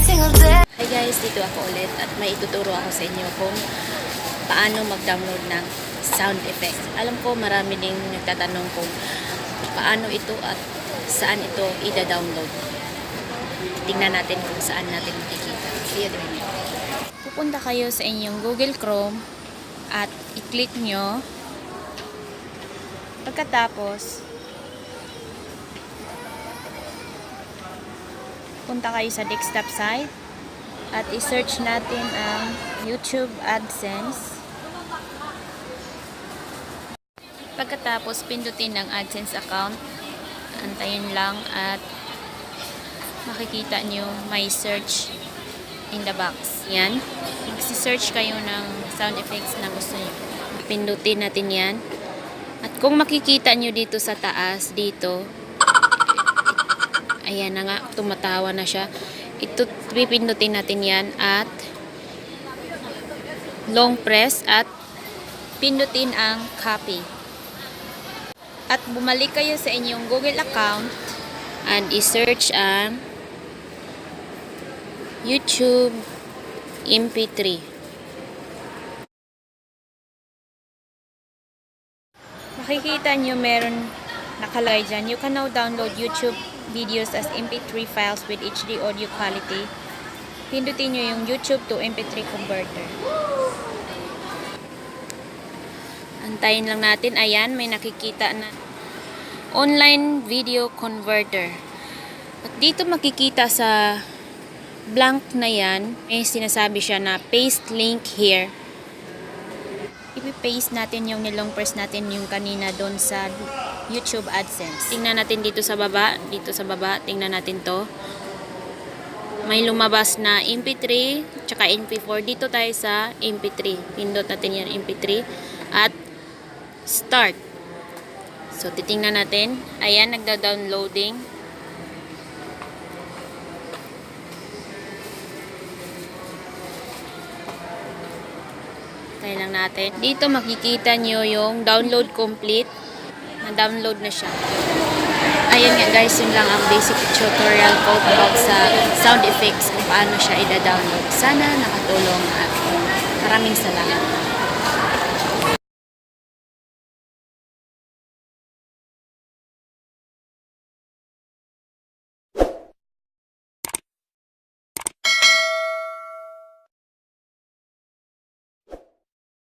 single day. Hi guys, dito ako ulit at may ituturo ako sa inyo kung paano mag-download ng sound effects. Alam ko marami ding nagtatanong kung paano ito at saan ito i-download. Tingnan natin kung saan natin makikita. See you there. Pupunta kayo sa inyong Google Chrome at i-click nyo. Pagkatapos, punta kayo sa desktop site at i-search natin ang YouTube AdSense. Pagkatapos, pindutin ang AdSense account. Antayin lang at makikita nyo may search in the box. Yan. Mag-search kayo ng sound effects na gusto nyo. Pindutin natin yan. At kung makikita nyo dito sa taas, dito, ayan na nga, tumatawa na siya. Ito, pipindutin natin yan at long press at pindutin ang copy. At bumalik kayo sa inyong Google account and i-search ang YouTube MP3. Makikita nyo meron nakalagay dyan. You can now download YouTube videos as MP3 files with HD audio quality. Pindutin nyo yung YouTube to MP3 converter. Antayin lang natin. Ayan, may nakikita na online video converter. At dito makikita sa blank na yan, may sinasabi siya na paste link here. I-paste natin yung nilong press natin yung kanina doon sa YouTube AdSense. Tingnan natin dito sa baba. Dito sa baba, tingnan natin to. May lumabas na MP3 tsaka MP4. Dito tayo sa MP3. Pindot natin yan MP3 at start. So, titingnan natin. Ayan, nagda-downloading. Tayo lang natin. Dito makikita nyo yung download complete. Na-download na siya. Ayun nga guys, yun lang ang basic tutorial ko about sa sound effects kung paano siya i-download. Sana nakatulong at maraming salamat.